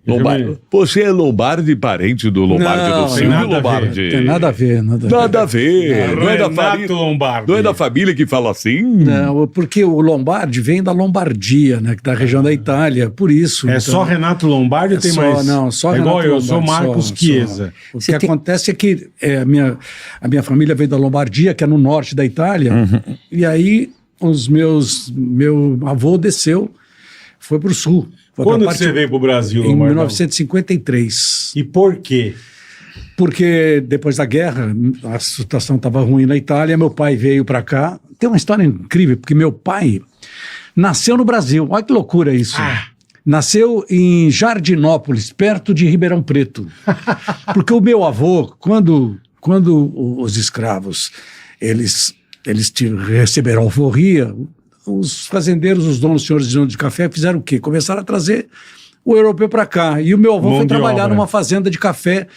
Lombardi. Você é Lombardi, parente do Lombardi do Silvio Lombardi? Tem nada a ver. Nada a ver. Não é da família, Lombardi. não é da família que fala assim? Não, porque o Lombardi vem da Lombardia, né? Que da região da Itália, por isso. É só Renato Lombardi ou tem mais? Não, só é Renato igual eu, Lombardi, sou Marcos Chiesa. O que acontece é que a minha família veio da Lombardia, que é no norte da Itália, e aí meu avô desceu, foi para o sul. Quando você veio para o Brasil, Em 1953. E por quê? Porque depois da guerra, a situação estava ruim na Itália, meu pai veio para cá. Tem uma história incrível, porque meu pai nasceu no Brasil. Olha que loucura isso. Nasceu em Jardinópolis, perto de Ribeirão Preto. Porque o meu avô, quando os escravos eles receberam alforria, os fazendeiros, os donos, senhores de café, fizeram o quê? Começaram a trazer o europeu para cá. E o meu avô foi trabalhar numa fazenda de café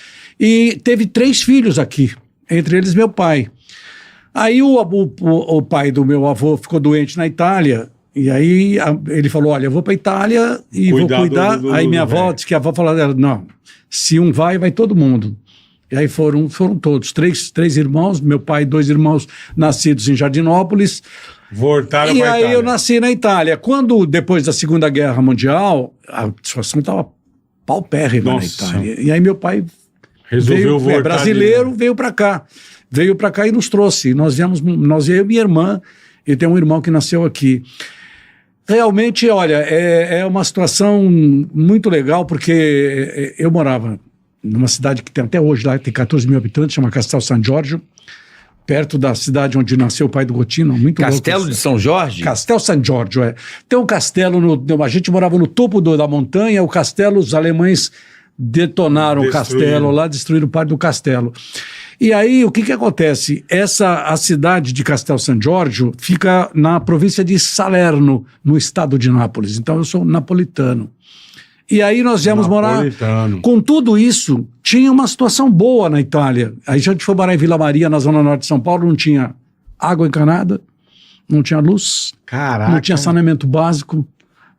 e teve 3 filhos aqui, entre eles meu pai. Aí o pai do meu avô ficou doente na Itália, e aí ele falou, olha, eu vou para Itália e vou cuidar. Aí minha avó disse que a avó falou, não, se um vai todo mundo. E aí foram todos, três irmãos, meu pai e 2 irmãos nascidos em Jardinópolis. Voltaram e pra aí Itália. eu nasci na Itália. Quando, depois da Segunda Guerra Mundial, a situação estava paupérrima na Itália. E aí meu pai resolveu voltar brasileiro, veio para cá. Veio para cá e nos trouxe. Nós eu e minha irmã, e tem um irmão que nasceu aqui. Realmente, olha, é uma situação muito legal, porque eu morava numa cidade que tem até hoje lá, tem 14 mil habitantes, chama Castel San Giorgio, perto da cidade onde nasceu o pai do Gotino. Muito Castelo louco. de São Jorge? Castel San Giorgio, é. Tem um castelo, a gente morava no topo da montanha, o castelo, os alemães detonaram o castelo lá, destruíram parte do castelo. E aí, o que acontece? A cidade de Castel San Giorgio fica na província de Salerno, no estado de Nápoles. Então, eu sou napolitano. E aí nós viemos morar. Com tudo isso, tinha uma situação boa na Itália. Aí a gente foi morar em Vila Maria, na zona norte de São Paulo, não tinha água encanada, não tinha luz, não tinha saneamento básico, não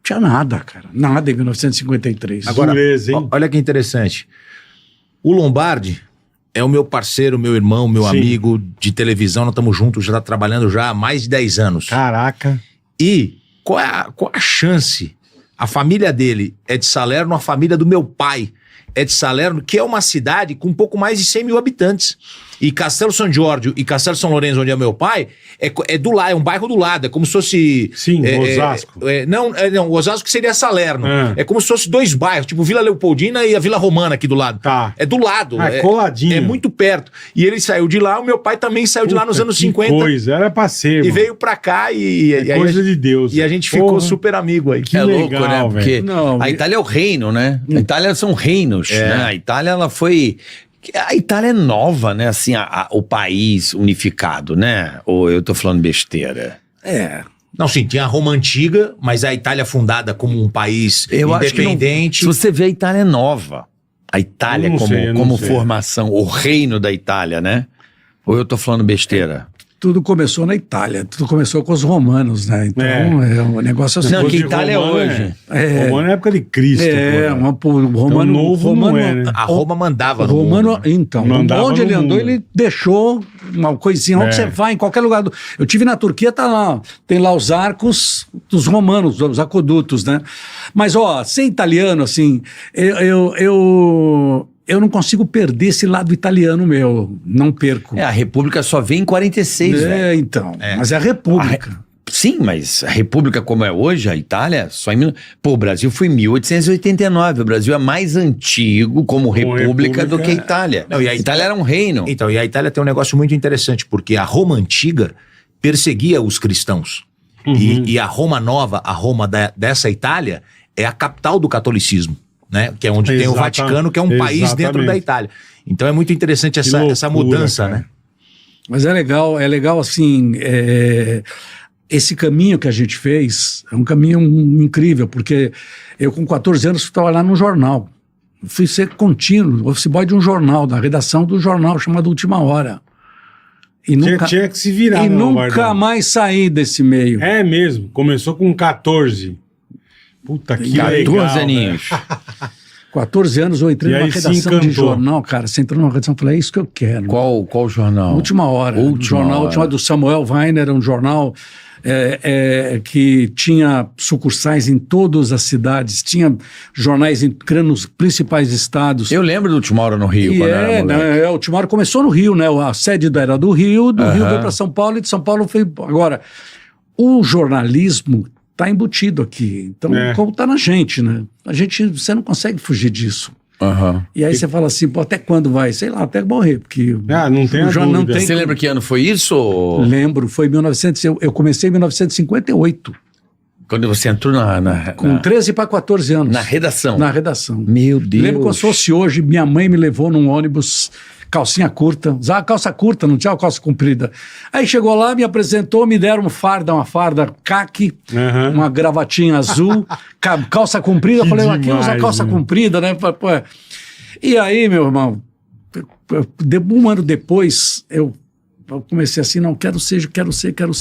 tinha nada, cara. Nada em 1953. Agora, olha que interessante. O Lombardi é o meu parceiro, meu irmão, meu amigo de televisão. Nós estamos juntos, já trabalhando já há mais de 10 anos. Caraca. E qual a chance? A família dele é de Salerno, a família do meu pai é de Salerno, que é uma cidade com um pouco mais de 100 mil habitantes. E Castelo San Giorgio e Castelo São Lourenço, onde é meu pai, é do lado, é um bairro do lado. É como se fosse... Sim, Osasco. Não, Osasco seria Salerno. É como se fosse 2 bairros, tipo Vila Leopoldina e a Vila Romana aqui do lado. Tá. É do lado. É coladinho. É muito perto. E ele saiu de lá, o meu pai também saiu de lá nos anos 50. Coisa, era pra ser, e veio pra cá e coisa de Deus. E a gente ficou super amigo aí. Que é louco, né? Porque Não, a Itália é o reino, né? A Itália são reinos, né? A Itália, ela foi... A Itália é nova, né? Assim, o país unificado, né? Ou eu tô falando besteira? Não, sim, tinha a Roma Antiga, mas a Itália fundada como um país independente. Se você vê, a Itália é nova. A Itália como formação, o reino da Itália, né? Ou eu tô falando besteira? Tudo começou na Itália, tudo começou com os romanos, né? Então, um negócio assim. Não, que Itália é hoje. Romano é época de Cristo. Romano novo não é, né? A Roma mandava no mundo. Então, onde ele andou, mundo. ele deixou uma coisinha. Onde você vai, em qualquer lugar. Eu tive na Turquia, tá lá. Tem lá os arcos dos romanos, os aquedutos, né? Mas, ser italiano, assim, eu não consigo perder esse lado italiano meu. Não perco. A República só vem em 46, velho. Então. Mas é a República. Sim, mas a República como é hoje, a Itália, só em... Pô, o Brasil foi em 1889. O Brasil é mais antigo como república do que a Itália. Não, e a Itália era um reino. Então, e a Itália tem um negócio muito interessante, porque a Roma Antiga perseguia os cristãos. E a Roma Nova, a Roma dessa Itália, é a capital do catolicismo. Né? Que é onde tem o Vaticano, que é um país dentro da Itália. Então é muito interessante essa mudança, cara, né? Mas é legal assim, esse caminho que a gente fez é um caminho incrível, porque eu com 14 anos fui trabalhar num jornal. Fui ser contínuo, office boy de um jornal, da redação do jornal chamado Última Hora. E tinha que se virar, e nunca mais saí desse meio. É mesmo, começou com 14. Puta que legal. 14 aninhos. 14 anos eu entrei E numa aí se redação de encantou. jornal, cara. Você entrou numa redação, eu falei, é isso que eu quero. Qual jornal? Última Hora. Última Jornal Hora. Última Hora do Samuel Weiner, um jornal que tinha sucursais em todas as cidades, tinha jornais nos principais estados. Eu lembro do Última Hora no Rio, quando era moleque. O Última Hora começou no Rio, né? A sede era do Rio Aham. veio para São Paulo e de São Paulo foi... Agora, o jornalismo está embutido aqui. Então, como está na gente, né? Você não consegue fugir disso. Aham. E aí você fala assim, pô, até quando vai? Sei lá, até morrer, porque... Não tem a já não dúvida. tem Você lembra que ano foi isso? Lembro, foi 1900, eu comecei em 1958, Quando você entrou com 13 para 14 anos. na redação? Na redação. Meu Deus. Lembro como se fosse hoje, minha mãe me levou num ônibus, calcinha curta, usava calça curta, não tinha calça comprida. Aí chegou lá, me apresentou, me deram uma farda caqui, Aham. uma gravatinha azul, calça comprida. Eu falei, mas quem usa demais, calça né? comprida, né? Pô. E aí, meu irmão, um ano depois, eu comecei assim, não, quero ser,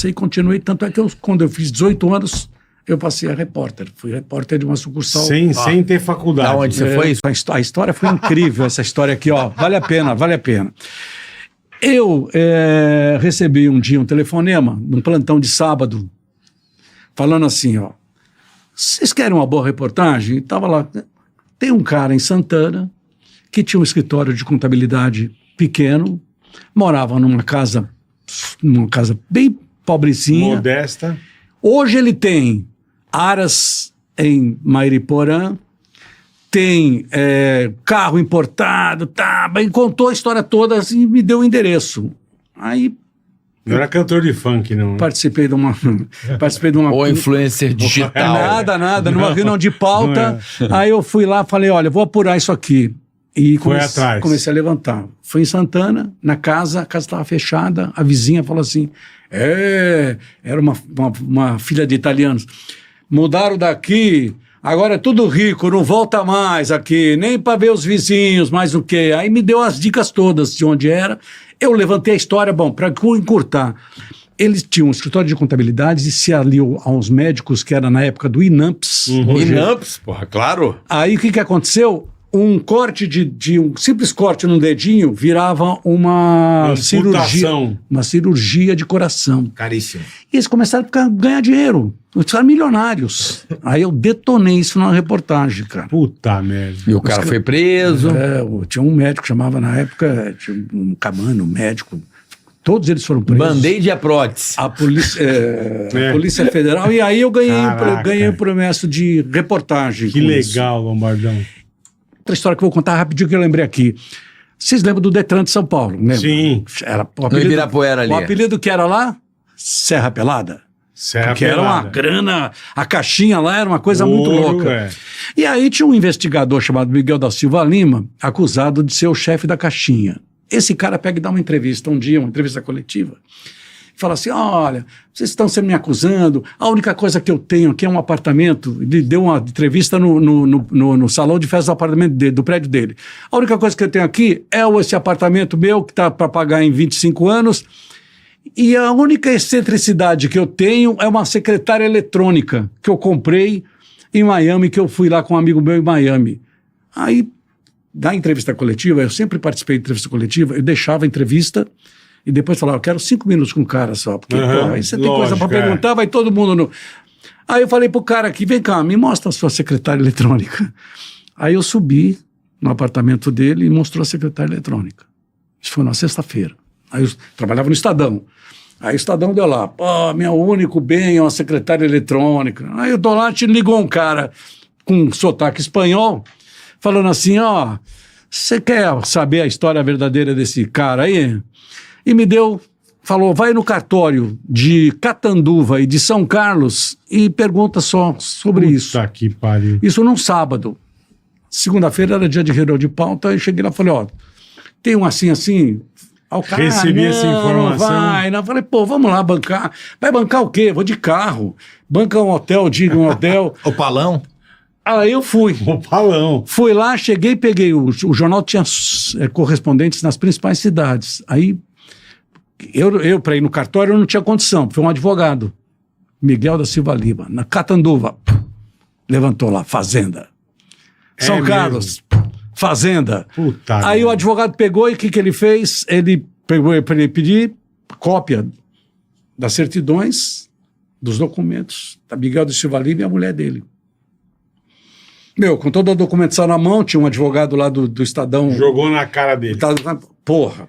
e continuei. Tanto é que quando eu fiz 18 anos, eu passei a repórter. Fui repórter de uma sucursal. Sem ter faculdade. Da onde você foi? A história foi incrível, essa história aqui, ó. Vale a pena. Eu recebi um dia um telefonema, num plantão de sábado, falando assim, ó. Vocês querem uma boa reportagem? E tava lá. Tem um cara em Santana que tinha um escritório de contabilidade pequeno, morava numa casa bem pobrezinha. Modesta. Hoje ele tem aras em Mairiporã, tem carro importado, bem, contou a história toda assim, e me deu o endereço. Aí Não era cantor de funk, não. Né? participei de uma Ou influencer digital. nada, numa reunião de pauta. Aí eu fui lá, falei, olha, vou apurar isso aqui. E Atrás. comecei a levantar. Fui em Santana, na casa, a casa estava fechada, a vizinha falou assim, era uma filha de italianos, mudaram daqui, agora é tudo rico, não volta mais aqui, nem para ver os vizinhos, mais o quê. Aí me deu as dicas todas de onde era, eu levantei a história, bom, para encurtar. Eles tinham um escritório de contabilidade e se aliou a uns médicos que era na época do INAMPS. Inamps, porra, claro. Aí o que aconteceu? Um corte um simples corte no dedinho virava uma cirurgia de coração. Caríssimo. E eles começaram a ganhar dinheiro. Eles ficaram milionários. Aí eu detonei isso numa reportagem, cara. Puta merda. E o cara foi preso. Tinha um médico que chamava na época, tinha um Camano, um médico. Todos eles foram presos. Band-aid e a prótese. A polícia, a Polícia Federal. E aí eu ganhei o promessa de reportagem. Que com isso. legal, Lombardão. Outra história que eu vou contar rapidinho que eu lembrei aqui. Vocês lembram do Detran de São Paulo, né? Sim. Era o No Ibirapuera ali. O apelido que era lá? Serra Pelada. Serra Porque era uma Pelada. grana, a caixinha lá era uma coisa muito Ouro, louca. E aí tinha um investigador chamado Miguel da Silva Lima, acusado de ser o chefe da caixinha. Esse cara pega e dá uma entrevista um dia, uma entrevista coletiva, e fala assim, olha, vocês estão sempre me acusando, a única coisa que eu tenho aqui é um apartamento. Ele deu uma entrevista no salão de festa do apartamento do prédio dele. A única coisa que eu tenho aqui é esse apartamento meu que está para pagar em 25 anos, e a única excentricidade que eu tenho é uma secretária eletrônica que eu comprei em Miami, que eu fui lá com um amigo meu em Miami. Aí, da entrevista coletiva, eu sempre participei de entrevista coletiva, eu deixava a entrevista e depois falava, eu quero 5 minutos com o cara só, porque pô, aí você tem coisa para perguntar, vai todo mundo no... Aí eu falei pro cara aqui, vem cá, me mostra a sua secretária eletrônica. Aí eu subi no apartamento dele e mostrou a secretária eletrônica. Isso foi na sexta-feira. Aí eu trabalhava no Estadão. Aí o Estadão deu lá, pô, meu único bem é uma secretária eletrônica. Aí eu tô lá, te ligou um cara com um sotaque espanhol, falando assim, ó, você quer saber a história verdadeira desse cara aí? E me falou, vai no cartório de Catanduva e de São Carlos e pergunta só sobre isso. Puta que pariu. Isso num sábado. Segunda-feira era dia de reunião de pauta, eu cheguei lá e falei, ó, tem um assim, ao cara, Recebi essa informação. Não vai, não. Eu falei, pô, vamos lá bancar. Vai bancar o quê? Vou de carro. Banca um hotel, diga um hotel. O Palão? Aí eu fui. O Palão. Fui lá, cheguei, peguei. O jornal tinha correspondentes nas principais cidades. Aí, eu para ir no cartório, eu não tinha condição. Foi um advogado, Miguel da Silva Lima, na Catanduva. Levantou lá, fazenda. São mesmo? Carlos, fazenda. Puta Aí o merda. advogado pegou e o que ele fez? Ele pegou para ele pedir cópia das certidões, dos documentos da Miguel de Silva Lima e a mulher dele. Meu, com toda a documentação na mão, tinha um advogado lá do Estadão. Jogou na cara dele. Porra,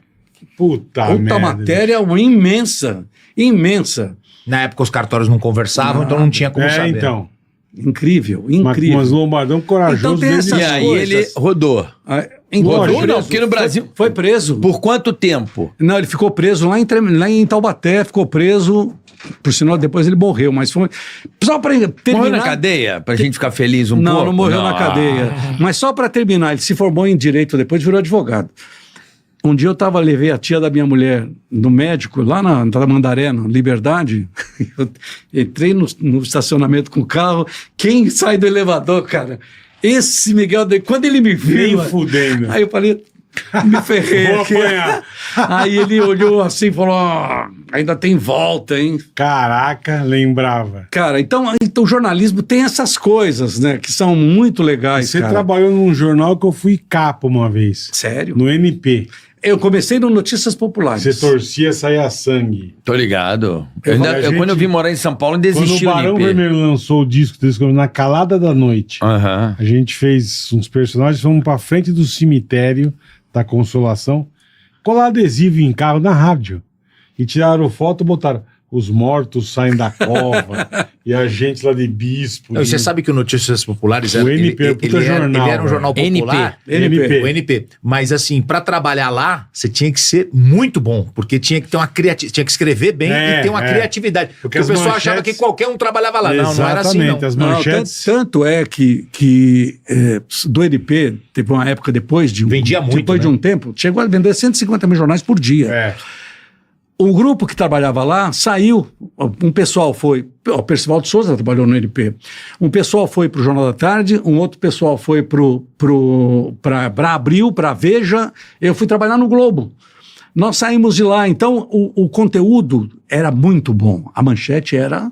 Puta outra merda. matéria imensa, imensa. Na época os cartórios não conversavam, então não tinha como saber. Então. Incrível, Mas incrível. Lombardão corajoso Então tem desde... essas E aí coisas. ele rodou. Ah, Lógico. Não, porque no Brasil... Foi preso. Por quanto tempo? Não, ele ficou preso lá em Taubaté, ficou preso. Por sinal, depois ele morreu, mas foi. Só para terminar. Morreu na cadeia? Pra gente ficar feliz um pouco? Não, não morreu na cadeia. Mas só para terminar, ele se formou em direito, depois virou advogado. Um dia eu levei a tia da minha mulher no médico, lá na Tamandaré, na Liberdade. Eu entrei no estacionamento com o carro. Quem sai do elevador, cara? Esse Miguel, quando ele me viu. Nem fudendo. Aí eu falei, me ferrei. Vou aqui. apanhar. Aí ele olhou assim e falou: ainda tem volta, hein? Caraca, lembrava. Cara, então o jornalismo tem essas coisas, né? Que são muito legais, Você cara. trabalhou num jornal que eu fui capa uma vez. Sério? No NP. Eu comecei no Notícias Populares. Você torcia, saía sangue. Tô ligado. falei, Quando eu vim morar em São Paulo, ainda Quando o existia o Barão NP. Vermelho lançou o disco na calada da noite, Aham. a gente fez uns personagens, fomos pra frente do cemitério da Consolação, colar adesivo em carro na rádio. E tiraram foto e botaram: os mortos saem da cova, e a gente lá de bispo. Não, e você sabe que o Notícias Populares O NP é um puta jornal, ele era um jornal velho. popular. NP. O NP. Mas assim, pra trabalhar lá, você tinha que ser muito bom, porque tinha que ter uma criatividade, tinha que escrever bem e ter uma criatividade. Porque o as pessoal achava manchetes- que qualquer um trabalhava lá. Não, não era assim, não. Exatamente, as Não, manchetes... tanto é que do NP, teve uma época depois de Vendia muito, depois de né? um tempo, chegou a vender 150 mil jornais por dia. É. O grupo que trabalhava lá saiu. Um pessoal foi. O Percival de Souza trabalhou no NP. Um pessoal foi para o Jornal da Tarde, um outro pessoal foi para Abril, para Veja. Eu fui trabalhar no Globo. Nós saímos de lá. Então, o conteúdo era muito bom. A manchete era.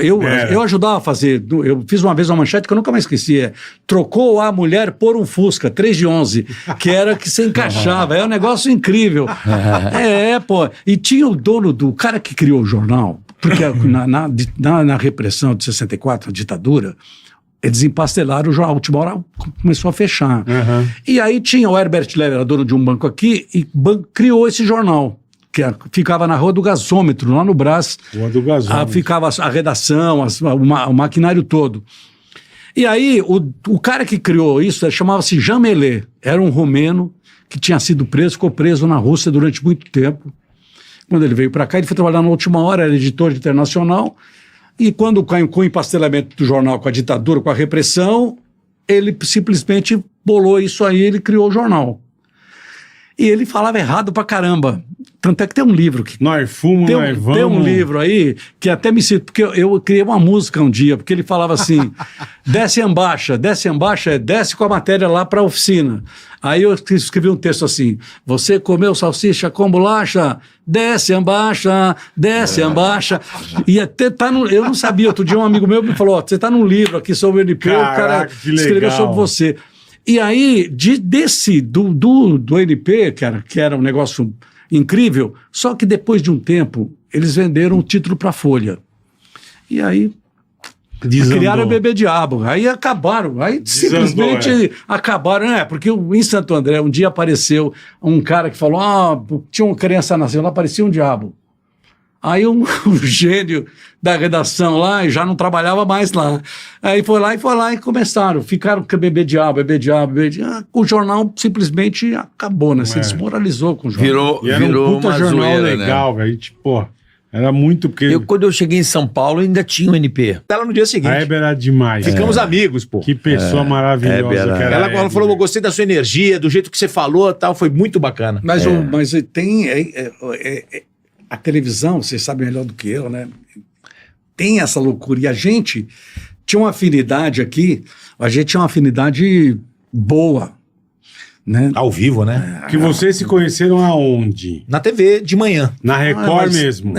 Eu ajudava a fazer. Eu fiz uma vez uma manchete que eu nunca mais esqueci. Trocou a mulher por um Fusca, 3 de 11, que era que se encaixava. É um negócio incrível. Pô. E tinha o dono do cara que criou o jornal, porque na repressão de 64, a ditadura, eles empastelaram o jornal. A última hora começou a fechar. Uhum. E aí tinha o Herbert Lever, era dono de um banco aqui, e criou esse jornal, que ficava na Rua do Gasômetro, lá no Brás. Rua do Gasômetro. Ficava a redação, o maquinário todo. E aí, o cara que criou isso chamava-se Jean Mellet. Era um romeno que tinha sido preso, ficou preso na Rússia durante muito tempo. Quando ele veio para cá, ele foi trabalhar na Última Hora, era editor de Internacional. E quando caiu com o empastelamento do jornal, com a ditadura, com a repressão, ele simplesmente bolou isso aí, ele criou o jornal. E ele falava errado pra caramba. Tanto é que tem um livro que Nós fomos, nós vamos. tem um livro aí que até me cito, porque eu criei uma música um dia, porque ele falava assim: desce embaixa, desce com a matéria lá para a oficina. Aí eu escrevi um texto assim: você comeu salsicha com bolacha? Desce embaixa, desce embaixa. E até tá no. Eu não sabia, outro dia um amigo meu me falou: você tá num livro aqui sobre o NP, o cara Caraca, que escreveu legal. sobre você. E aí, do NP, que era um negócio incrível, só que depois de um tempo, eles venderam o título para a Folha. E aí, Desandou. criaram o Bebê Diabo. Aí acabaram, aí Desandou, simplesmente acabaram. Porque em Santo André, um dia apareceu um cara que falou, tinha uma criança nasceu lá, parecia um diabo. Aí um gênio da redação lá e já não trabalhava mais lá. Aí foi lá e começaram. Ficaram com Bebê Diabo. O jornal simplesmente acabou, né? Se desmoralizou com o jornal. E era Virou um puta uma jornal zoeira, legal, velho. A gente, pô, era muito... Porque Quando eu cheguei em São Paulo, ainda tinha o NP. Ela no dia seguinte. a Hebe era demais. Ficamos amigos, pô. Que pessoa maravilhosa Hebe era- que era Ela a Hebe, falou: eu velho. gostei da sua energia, do jeito que você falou e tal, foi muito bacana. Mas tem... a televisão, vocês sabem melhor do que eu, né? Tem essa loucura. E a gente tinha uma afinidade aqui, a gente tinha uma afinidade boa. né? Ao vivo, né? Que vocês se conheceram aonde? Na TV de manhã. Na Record Mas- mesmo.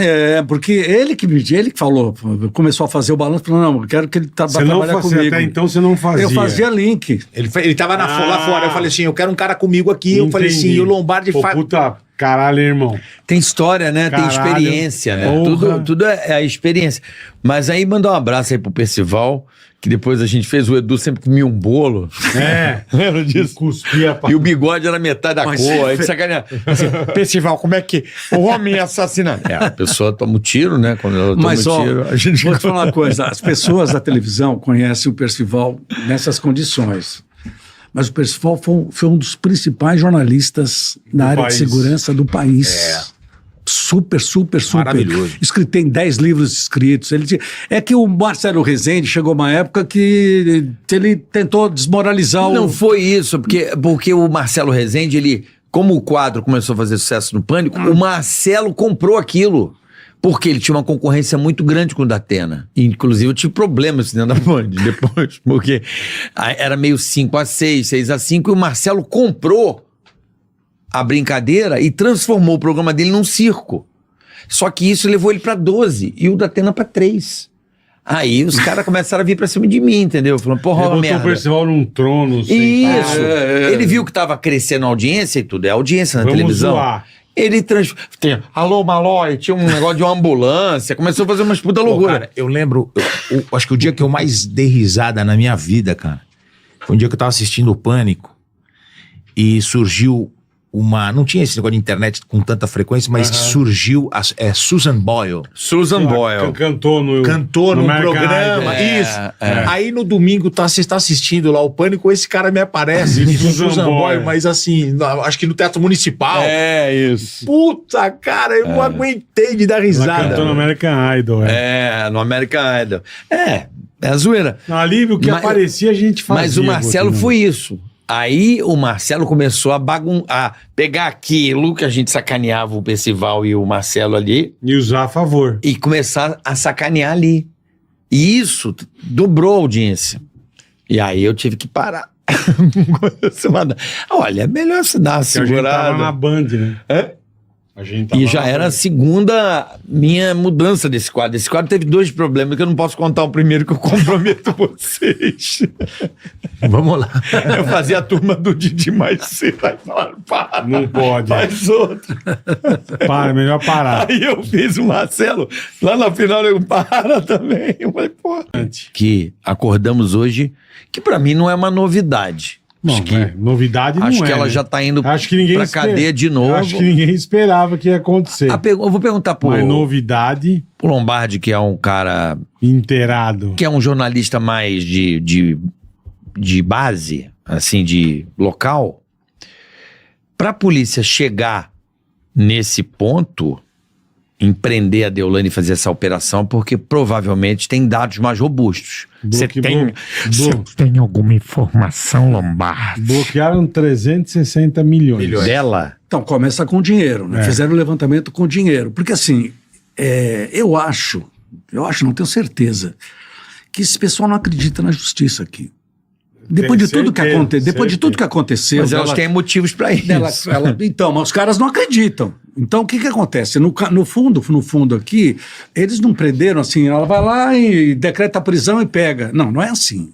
Porque ele que falou, começou a fazer o balanço, falou, não, eu quero que ele Você não trabalhar fazia, comigo. até então você não fazia. Eu fazia link. Ele tava lá fora. Eu falei assim, eu quero um cara comigo aqui. Eu falei assim, Entendi. e o Lombardi Pô, faz... puta, caralho, irmão. Tem história, né? Caralho. Tem experiência, né? Porra. Tudo é a experiência. Mas aí mandar um abraço aí pro Percival, que depois a gente fez, o Edu sempre comia um bolo. É. Lembra disso? Cuspia pra... E o bigode era metade da Mas- cor. Aí sacaneia. Assim, Percival, como é que o homem é assassinado? A pessoa toma um tiro, né? Quando ela toma Mas, um tiro, a gente... vou te falar uma coisa, as pessoas da televisão conhecem o Percival nessas condições. Mas o Percival foi um dos principais jornalistas na área país. de segurança do país. Super. Maravilhoso. Tem 10 livros escritos. É que o Marcelo Rezende chegou uma época que ele tentou desmoralizar Não o... foi isso, porque o Marcelo Rezende, ele, como o quadro começou a fazer sucesso no Pânico, o Marcelo comprou aquilo. Porque ele tinha uma concorrência muito grande com o Datena. Inclusive, eu tive problemas dentro da Band depois, porque era meio 5-6, 6-5, e o Marcelo comprou a brincadeira e transformou o programa dele num circo. Só que isso levou ele pra 12 e o Datena pra 3. Aí os caras começaram a vir pra cima de mim, entendeu? Falando, porra, Ele rola botou o merda. Percival num trono. Isso. sentado. Ele viu que tava crescendo a audiência e tudo. É audiência na Vamos televisão. zoar. Ele tem alô, Malói, tinha um negócio de uma ambulância, começou a fazer umas puta Pô, loucura. cara, eu lembro, acho que o dia que eu mais dei risada na minha vida, cara, foi um dia que eu tava assistindo o Pânico e surgiu não tinha esse negócio de internet com tanta frequência, mas surgiu Susan Boyle. Susan Boyle. Cantou no Num American programa, Idol. isso. Aí no domingo você está assistindo lá o Pânico, esse cara me aparece, Susan Susan Boyle. Boyle, mas assim, acho que no Teatro Municipal. É, isso. Puta, cara, eu não aguentei de dar Ela risada. cantou no American Idol. No American Idol. É a zoeira. No alívio o que Mas- aparecia a gente fazia. Mas o Marcelo Botinho. foi isso. Aí o Marcelo começou a pegar aquilo que a gente sacaneava o Percival e o Marcelo ali E usar a favor. e começar a sacanear ali. E isso dobrou a audiência. E aí eu tive que parar. Olha, é melhor você dar uma Porque a gente tava na segurada. Band, né? É? A gente tava E já na era Band. a segunda minha mudança desse quadro. Esse quadro teve 2 problemas, que eu não posso contar o primeiro, que eu comprometo vocês. Vamos lá. Eu fazia a turma do Didi mais cedo, aí falaram, para, Não pode. faz outro. Para, melhor parar. Aí eu fiz o Marcelo, lá na final eu para também. Eu falei, pô. Que acordamos hoje, que pra mim não é uma novidade. Não, Acho que, novidade não acho é. que ela né? já tá indo Acho que ninguém pra espera- cadeia de novo. Acho que ninguém esperava que ia acontecer. Eu vou perguntar Mas pro novidade, Lombardi, que é um cara inteirado. que é um jornalista mais de base, assim, de local, para a polícia chegar nesse ponto, empreender a Deolane e fazer essa operação, porque provavelmente tem dados mais robustos. Você tem alguma informação, Lombardi, Bloquearam 360 milhões. dela? Então, começa com dinheiro, né? É. Fizeram o levantamento com dinheiro. Porque assim, eu acho, não tenho certeza, que esse pessoal não acredita na justiça aqui. Depois de tudo que certeza, aconteceu, depois de tudo que aconteceu, Mas elas dela- têm motivos para isso. então, mas os caras não acreditam. Então, o que acontece? No fundo aqui, eles não prenderam assim, ela vai lá e decreta a prisão e pega. Não é assim.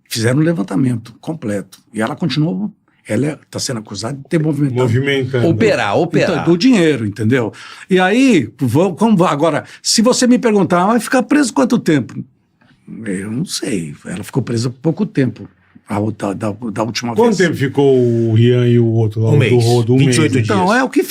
Fizeram um levantamento completo. E ela continuou, ela está sendo acusada de ter movimentado. Movimentando. Operar. Então, do dinheiro, entendeu? E aí, agora, se você me perguntar, vai ficar preso quanto tempo? Eu não sei. Ela ficou presa por pouco tempo. Da última Quanto vez. tempo ficou o Rian e o outro lá? Um mês. Do Rodo, 28 mês. dias. Então, é o que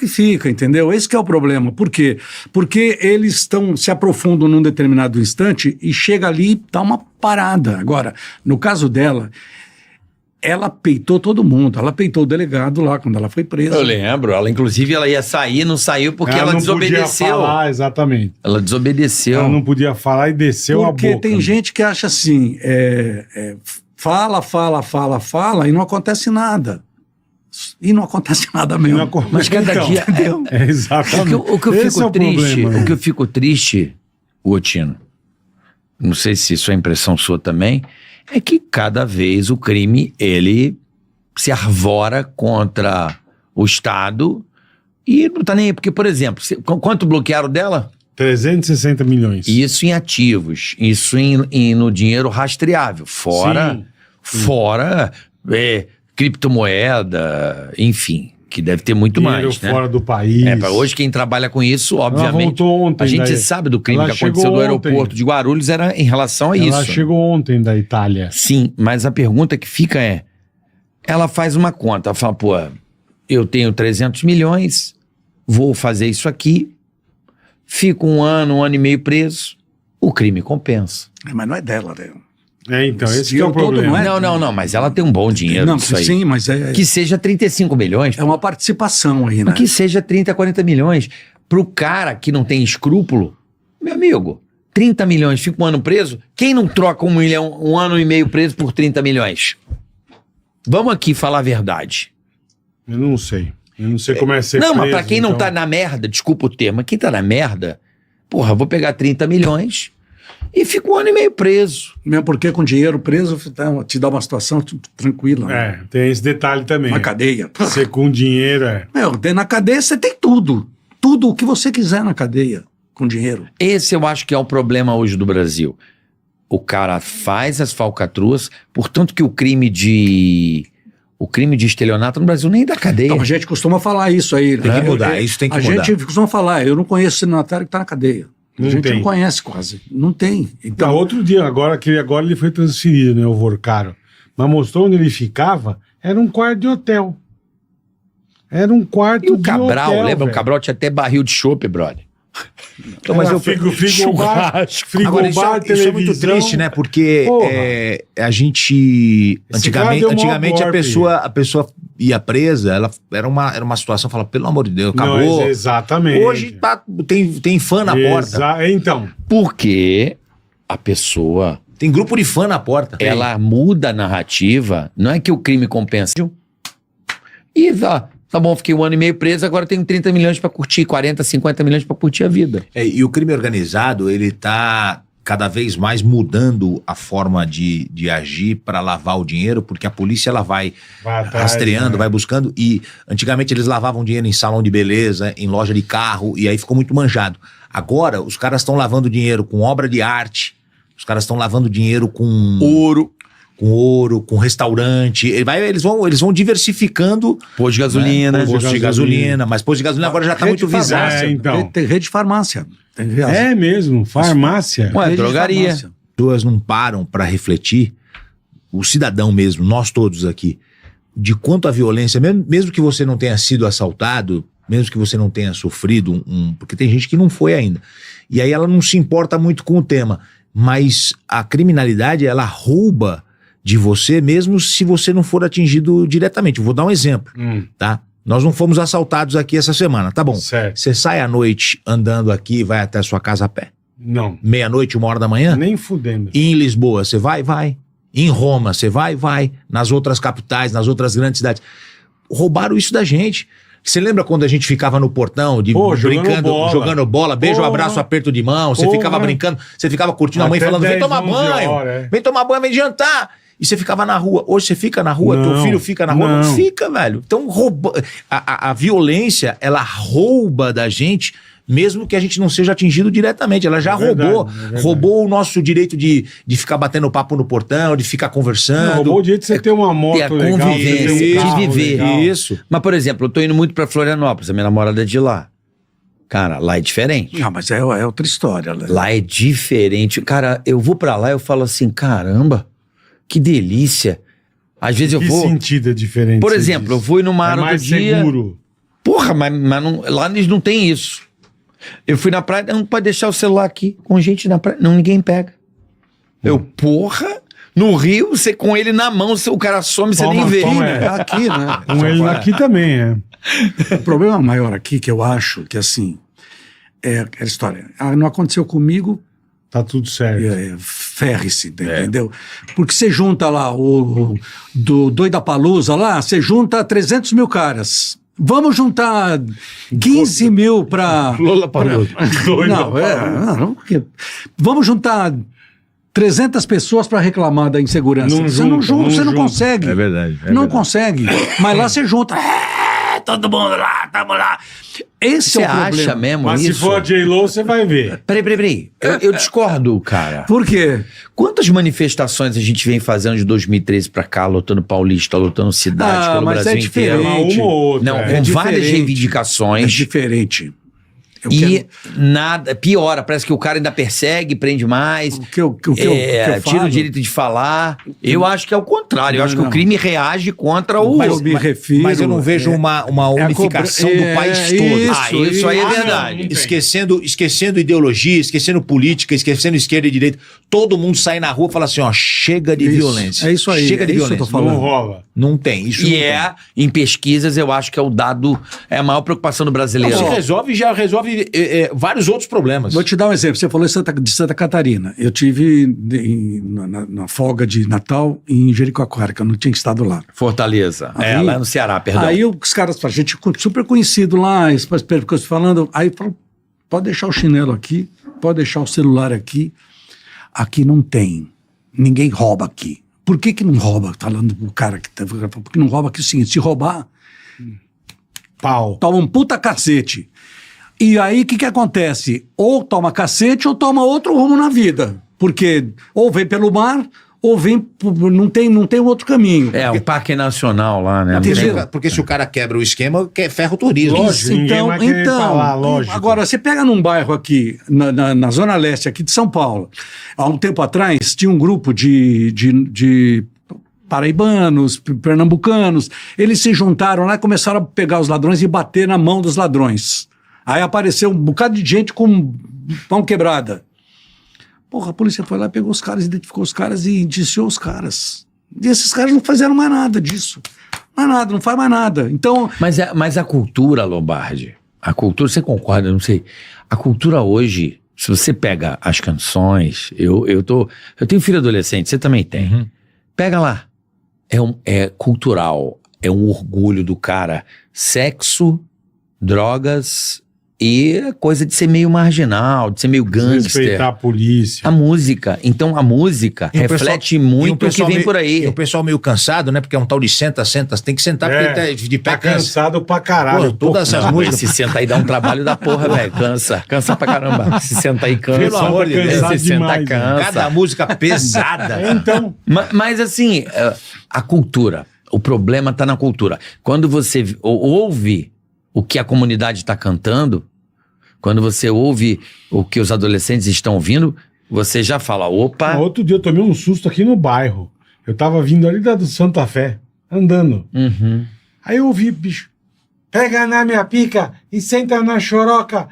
fica, entendeu? Esse que é o problema. Por quê? Porque eles se aprofundam num determinado instante e chega ali e dá uma parada. Agora, no caso dela, ela peitou todo mundo. Ela peitou o delegado lá quando ela foi presa. Eu lembro, inclusive ela ia sair, não saiu porque ela não desobedeceu. podia falar, exatamente. Ela desobedeceu. Ela não podia falar e desceu a boca. Porque tem gente que acha assim, fala e não acontece nada. E não acontece nada mesmo. Mas cada dia... exatamente. O que eu Esse fico é o triste, problema, né? o que eu fico triste, Gotino, não sei se isso é impressão sua também, é que cada vez o crime, ele se arvora contra o Estado e não tá nem aí. Porque, por exemplo, quanto bloquearam dela? 360 milhões. Isso em ativos, isso no dinheiro rastreável, fora criptomoeda, enfim, que deve ter muito Dinheiro mais, né? fora do país. Para hoje quem trabalha com isso, obviamente, voltou ontem a gente daí. sabe do crime Ela que aconteceu chegou no aeroporto ontem. de Guarulhos era em relação a Ela isso. chegou ontem da Itália. Sim, mas a pergunta que fica é, ela faz uma conta, ela fala, pô, eu tenho 300 milhões, vou fazer isso aqui, fico um ano e meio preso, o crime compensa. Mas não é dela, né? Então, esse que é dinheiro o todo problema. não é. Mas ela tem um bom dinheiro Não, nisso aí. sim, mas Que seja 35 milhões, é uma participação aí, né? mas que seja 30, 40 milhões. Pro cara que não tem escrúpulo, meu amigo, 30 milhões, fica um ano preso, quem não troca 1 milhão, um ano e meio preso por 30 milhões? Vamos aqui falar a verdade. Eu não sei. Eu não sei como é ser Não, mas preso, pra quem não então. tá na merda, desculpa o termo, mas quem tá na merda, porra, vou pegar 30 milhões e fico 1 ano e meio preso. Mesmo porque com dinheiro preso te dá uma situação tranquila. Né? Tem esse detalhe também. Na cadeia. Você com dinheiro, Na cadeia você tem tudo. Tudo o que você quiser na cadeia, com dinheiro. Esse eu acho que é o problema hoje do Brasil. O cara faz as falcatruas, portanto que o crime de estelionato no Brasil nem dá cadeia. Então, a gente costuma falar isso aí. Tem que mudar, isso tem que mudar. A gente costuma falar, eu não conheço signatário que está na cadeia. Não A gente tem. não conhece quase. Não tem. Então, Então, outro dia, agora ele foi transferido, né, o Vorcaro. Mas mostrou onde ele ficava, era um quarto de hotel. Era um quarto E o de Cabral, hotel, lembra? velho. O Cabral tinha até barril de chopp, brother. Então, mas eu frigobar, Agora, isso é muito televisão. triste, né? Porque Porra. a gente. Esse cara deu maior Antigamente a golpe. pessoa ia presa, ela era uma situação, fala, pelo amor de Deus, acabou. Não, exatamente. Hoje tem fã na porta. Então, Porque a pessoa, Tem grupo de fã na porta. ela muda a narrativa, não é que o crime compensa. E tá bom, fiquei 1 ano e meio preso, agora tenho 30 milhões pra curtir, 40, 50 milhões pra curtir a vida. E o crime organizado, ele tá cada vez mais mudando a forma de agir para lavar o dinheiro, porque a polícia ela vai atrás, rastreando, né? vai buscando, e antigamente eles lavavam dinheiro em salão de beleza, em loja de carro, e aí ficou muito manjado. Agora, os caras estão lavando dinheiro com obra de arte, os caras estão lavando dinheiro com ouro, com restaurante, eles vão diversificando Posto de gasolina. posto de gasolina, mas posto de gasolina agora já tá muito visado. então. tem rede de farmácia. Tem É mesmo, farmácia. Ué, rede de drogaria. farmácia. Pessoas não param para refletir, o cidadão mesmo, nós todos aqui, de quanto a violência, mesmo que você não tenha sido assaltado, mesmo que você não tenha sofrido porque tem gente que não foi ainda, e aí ela não se importa muito com o tema, mas a criminalidade, ela rouba de você, mesmo se você não for atingido diretamente. Vou dar um exemplo, tá? Nós não fomos assaltados aqui essa semana, tá bom? Certo. Você sai à noite andando aqui, vai até a sua casa a pé, Não, meia-noite, 1 hora da manhã? nem fudendo. E em Lisboa, você vai? Vai. Em Roma, você vai? Vai. Nas outras capitais, nas outras grandes cidades. Roubaram isso da gente. Você lembra quando a gente ficava no portão, jogando bola, beijo, Porra. abraço, aperto de mão, você Porra. ficava brincando, você ficava curtindo a mãe Até falando, 10, vem tomar 11 banho, horas, vem tomar banho, vem jantar. E você ficava na rua. Hoje você fica na rua, teu Não. filho fica na rua. Não Não. fica, velho. Então a violência, ela rouba da gente, mesmo que a gente não seja atingido diretamente. Ela já roubou. verdade. Roubou o nosso direito de ficar batendo papo no portão, de ficar conversando. Não, roubou o direito de você ter uma moto ter a legal, convivência, você ter de carro viver. legal. Isso. Mas, por exemplo, eu tô indo muito pra Florianópolis, a minha namorada é de lá. Cara, lá é diferente. Não, mas é outra história. Né? Lá é diferente. Cara, eu vou pra lá e eu falo assim, caramba, que delícia. Às vezes eu Que vou... sentido é diferente? Por você exemplo, eu diz? fui numa É área do mais dia... seguro. Porra, mas não, lá eles não tem isso. Eu fui na praia, não pode deixar o celular aqui com gente na praia. Não, ninguém pega. Eu, porra, no Rio, você com ele na mão, o cara some, você nem vê. É aqui, né? Com ele aqui também, é. O problema maior aqui, que eu acho que assim, é a história. Não aconteceu comigo, Tá tudo certo. ferre-se, entendeu? Porque você junta lá do Doidapalooza lá, você junta 300 mil caras. Vamos juntar 15 mil para... Lollapalooza. Não, porque vamos juntar 300 pessoas para reclamar da insegurança. Não Você não junta, junta, não você não junta. consegue. É verdade. é Não verdade. consegue. Mas lá você junta. Todo mundo lá, tamo lá. Esse Você é o problema. acha mesmo Mas isso? se for a J-Lo, você vai ver. Peraí. Eu discordo, cara. Por quê? Quantas manifestações a gente vem fazendo de 2013 pra cá, lotando Paulista, lotando cidade, pelo mas Brasil é inteiro? diferente. Uma ou outra. Não, é. com várias diferente. É reivindicações. diferente. Eu E quero- nada, piora, parece que o cara ainda persegue, prende mais, o que eu tira falo, o direito de falar. Eu acho que é o contrário, eu acho que Não. o crime reage contra o... Mas eu me refiro... Mas eu não vejo uma unificação do país todo. Isso aí é Ah, verdade. não. Esquecendo ideologia, esquecendo política, esquecendo esquerda e direita. Todo mundo sai na rua e fala assim, ó, chega de Isso, violência. é isso aí, Chega de é isso que eu tô violência. falando. Não rola. Não tem, isso E não tem. em pesquisas, eu acho que é o dado, é a maior preocupação do brasileiro. Não, já resolve vários outros problemas. Vou te dar um exemplo. Você falou de Santa Catarina. Eu tive na folga de Natal em Jericoacoara, que eu não tinha estado lá. Fortaleza. Aí- Lá no Ceará, perdão. Aí os caras, a gente super conhecido lá, que eu estou falando, aí falou, pode deixar o chinelo aqui, pode deixar o celular aqui. Aqui não tem. Ninguém rouba aqui. Por que não rouba? Falando o cara que tá... Porque não rouba aqui é o seguinte, se roubar, Pau. toma um puta cacete. E aí, o que acontece? Ou toma cacete ou toma outro rumo na vida. Porque ou vem pelo mar, ou vem... Não tem outro caminho. É, o Parque Nacional lá, né? Entendeu? Porque se o cara quebra o esquema, ferra o turismo. Lógico. ninguém vai querer ir pra lá, lógico. Agora, você pega num bairro aqui, na Zona Leste aqui de São Paulo, há um tempo atrás, tinha um grupo de paraibanos, pernambucanos, eles se juntaram lá e começaram a pegar os ladrões e bater na mão dos ladrões. Aí apareceu um bocado de gente com mão quebrada. Porra, a polícia foi lá, pegou os caras, identificou os caras e indiciou os caras. E esses caras não fizeram mais nada disso. Mais nada, não faz mais nada. Então, Mas a cultura, Lombardi, a cultura, você concorda? Não sei. A cultura hoje, se você pega as canções, eu tenho filho adolescente, você também tem. Pega lá. É cultural, é um orgulho do cara. Sexo, drogas e coisa de ser meio marginal, de ser meio gangster. Respeitar a polícia. A música. Então a música E o reflete pessoal- e muito o que pessoal vem meio- por aí. E o pessoal meio cansado, né? Porque é um tal de senta, tem que sentar porque tá de pé tá cansa. cansado pra caralho. Pô, todas essas Não, mas músicas. se senta aí dá um trabalho da porra, velho. Cansa pra caramba. Se senta aí, cansa. Pelo amor de Deus. Se senta, demais, né? cansa. Cada música pesada. Então, Mas assim, a cultura, o problema tá na cultura. Quando você ouve o que a comunidade está cantando, quando você ouve o que os adolescentes estão ouvindo, você já fala, opa, outro dia eu tomei um susto aqui no bairro. Eu tava vindo ali do Santa Fé, andando. uhum. Aí eu ouvi, bicho, pega na minha pica e senta na choroca.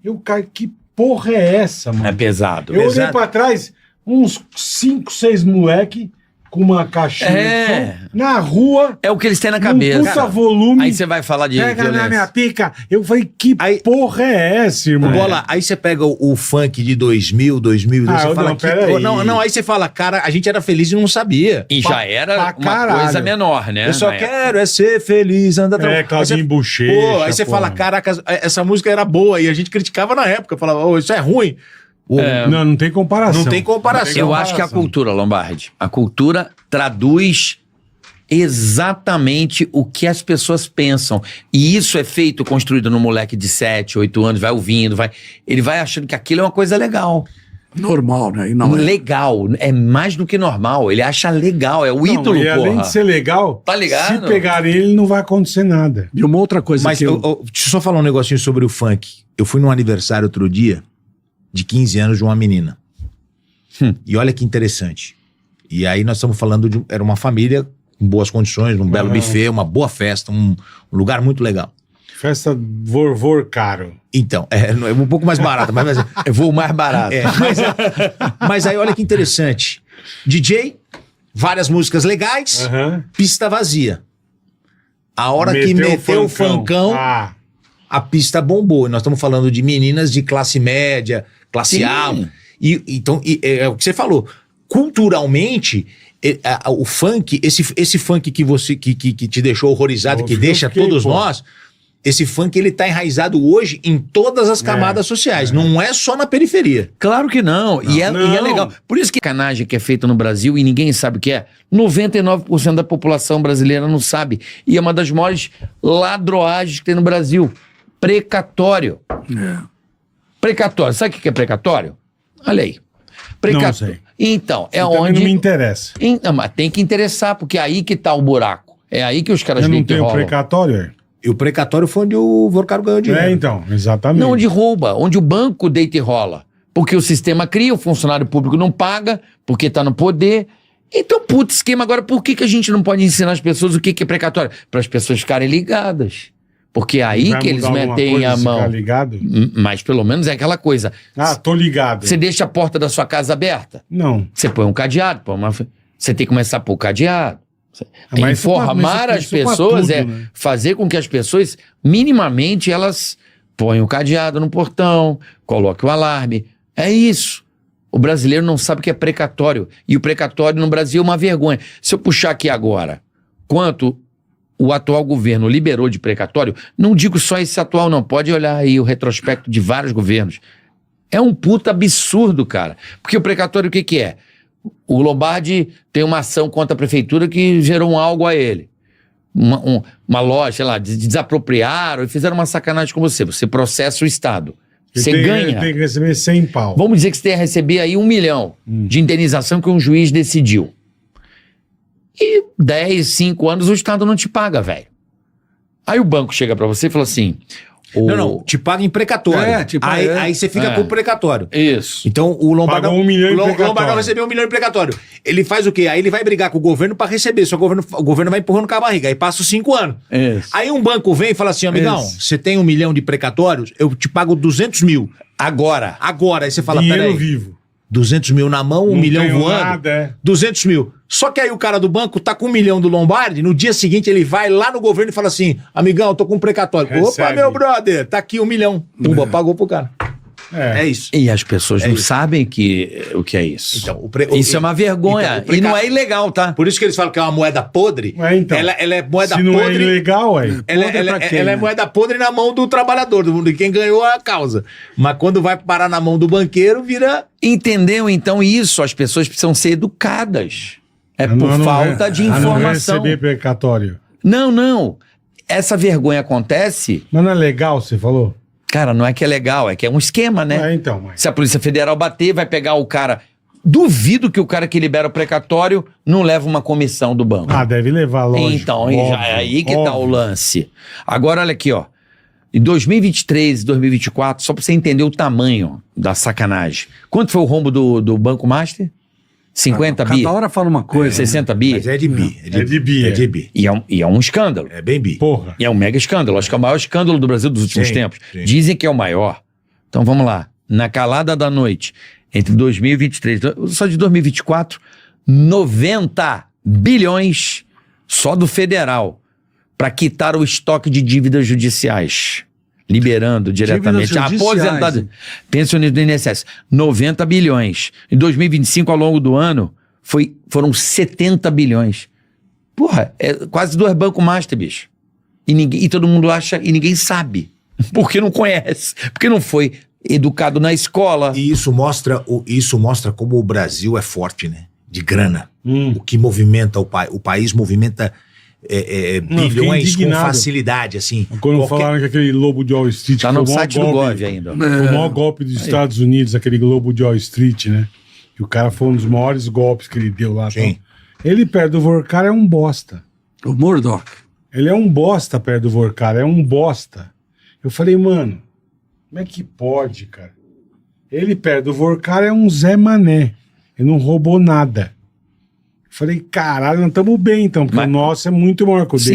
Eu caí, que porra é essa, mano? É pesado. Eu olhei Exato. pra trás, uns 5, 6 moleque com uma caixinha É. de som, na rua, É o que eles têm na um cabeça. puta volume. Aí você vai falar de Pega na violência. minha pica. Eu falei, que Aí- porra é essa, irmão? Bola, aí você pega o funk de 2000, Ah, você fala não, que... peraí. Não, aí você fala, cara, a gente era feliz e não sabia. E já era pra uma caralho. coisa menor, né? Eu só na época. quero é ser feliz, andar... Claudinho Bochecha. Pô, aí você porra. fala, caraca, essa música era boa e a gente criticava na época, falava, isso é ruim. Não tem comparação. Não tem comparação. Eu acho que a cultura, Lombardi, a cultura traduz exatamente o que as pessoas pensam. E isso é feito, construído no moleque de 7, 8 anos, vai ouvindo, ele vai achando que aquilo é uma coisa legal. normal, né? E não é. Legal, é mais do que normal, ele acha legal, é o ídolo, e além porra. de ser legal, Tá ligado? se pegarem ele, não vai acontecer nada. E uma outra coisa Mas que eu... deixa eu só falar um negocinho sobre o funk. Eu fui num aniversário outro dia, de 15 anos, de uma menina. E olha que interessante. E aí nós estamos falando de... Era uma família com boas condições, um belo buffet, uma boa festa, um lugar muito legal. Festa vorvor caro. Então, é um pouco mais barata, mas... Eu vou mais barato. Mas aí olha que interessante. DJ, várias músicas legais, pista vazia. A hora que meteu o funkão, Ah, a pista bombou. Nós estamos falando de meninas de classe média, classe Sim. A. Então, é o que você falou. Culturalmente, o funk, esse funk que te deixou horrorizado, que Eu deixa fiquei, todos pô. nós, esse funk ele tá enraizado hoje em todas as camadas sociais, não é só na periferia. Claro que não. E é Não. legal. Por isso que a sacanagem que é feita no Brasil e ninguém sabe o que é, 99% da população brasileira não sabe. E é uma das maiores ladroagens que tem no Brasil. Precatório. Precatório. Sabe o que é precatório? Olha aí. Não sei. Então, é Também onde... não me interessa. Não, mas tem que interessar, porque é aí que tá o buraco. É aí que os caras Eu não deitam e tenho rolam. precatório, é? E o precatório foi onde o Vorcaro ganhou dinheiro. É, então, exatamente. Não, onde rouba, onde o banco deita e rola. Porque o sistema cria, o funcionário público não paga, porque tá no poder. Então, puta esquema. Agora, por que a gente não pode ensinar as pessoas o que é precatório? Para as pessoas ficarem ligadas. Porque é aí Vai que eles mudar alguma metem coisa a se mão. ficar ligado? Mas pelo menos é aquela coisa. Ah, tô ligado. Você deixa a porta da sua casa aberta, Não. você põe um cadeado, você tem que começar a pôr o cadeado. Mas isso Informar pra- as isso pra pessoas tudo, é né? fazer com que as pessoas, minimamente, elas põem o cadeado no portão, coloquem o alarme. É isso. O brasileiro não sabe o que é precatório. E o precatório no Brasil é uma vergonha. Se eu puxar aqui agora quanto o atual governo liberou de precatório, não digo só esse atual não, pode olhar aí o retrospecto de vários governos. É um puta absurdo, cara. Porque o precatório o que que é? O Lombardi tem uma ação contra a prefeitura que gerou um algo a ele. Uma loja, sei lá, desapropriaram e fizeram uma sacanagem com você. Você processa o Estado. Você ganha. Tem que receber 100 pau. Vamos dizer que você tem a receber aí 1 milhão de indenização que um juiz decidiu. E 10, 5 anos o Estado não te paga, velho. Aí o banco chega pra você e fala assim... Não, te paga em precatório. Aí você fica com o precatório. Isso. Então o Lombardão, Pagou 1 milhão em o precatório. Lombardão recebeu 1 milhão em precatório. Ele faz o quê? Aí ele vai brigar com o governo pra receber. Só o governo vai empurrando com a barriga. Aí passa os 5 anos. Isso. Aí um banco vem e fala assim, amigão, Isso. você tem 1 milhão de precatórios, eu te pago 200 mil. Agora. Agora. Aí você fala, Dinheiro peraí, vivo. 200 mil na mão, 1 Não milhão tenho voando, nada, é. 200 mil. Só que aí o cara do banco tá com 1 milhão do Lombardi, no dia seguinte ele vai lá no governo e fala assim, amigão, eu tô com um precatório. Recebe. Opa, meu brother, tá aqui 1 milhão. Pumba, pagou pro cara. É isso. E as pessoas É não isso. sabem o que é isso. Então, Isso é uma vergonha. Então, E não é ilegal, tá? Por isso que eles falam que é uma moeda podre. É, então. Ela é moeda Se não é podre. ilegal, aí. Ela é moeda podre na mão do trabalhador, de quem ganhou a causa. Mas quando vai parar na mão do banqueiro, vira. Entendeu? Então isso, as pessoas precisam ser educadas. É por falta de Não informação. receber precatório. Não. Essa vergonha acontece... Mas não é legal, você falou? Cara, não é que é legal, é que é um esquema, né? É, então. Mas... Se a Polícia Federal bater, vai pegar o cara... Duvido que o cara que libera o precatório não leva uma comissão do banco. Ah, deve levar, lógico. Então, óbvio, já é aí que tá o óbvio. lance. Agora, olha aqui, ó. Em 2023 e 2024, só pra você entender o tamanho da sacanagem. Quanto foi o rombo do Banco Master? 50 bi? Cada hora fala uma coisa. 60 bi? Mas é de bi. É de bi, É é. de bi. E é um escândalo. É bem bi. Porra. E é um mega escândalo. Acho que é o maior escândalo do Brasil dos últimos Sim, tempos. sim. Dizem que é o maior. Então vamos lá. Na calada da noite, entre 2023, só de 2024, 90 bilhões só do federal para quitar o estoque de dívidas judiciais. Liberando diretamente. Dívidas judiciais, Aposentado. hein? Pensionista do INSS. 90 bilhões. Em 2025, ao longo do ano, foram 70 bilhões. Porra, é quase 2 bancos master, bicho. E todo mundo acha, e ninguém sabe. Porque não conhece. Porque não foi educado na escola. E isso mostra como o Brasil é forte, né? De grana. Hum. O que movimenta o país movimenta Não, bilhões fiquei com indignado. facilidade, assim. Quando falaram que aquele lobo de Wall Street... Tá foi no o maior site do Gov ainda. O maior golpe dos Estados Unidos, aquele Globo de Wall Street, né? Que o cara foi um dos maiores golpes que ele deu lá. Sim. Então, ele perto do Vorkar é um bosta. O Murdoch. Ele é um bosta perto do Vorkar, é um bosta. Eu falei, mano, como é que pode, cara? Ele perto do Vorkar é um Zé Mané. Ele não roubou nada. Eu falei, caralho, nós estamos bem então, porque Mas- o nosso é muito maior que o dele.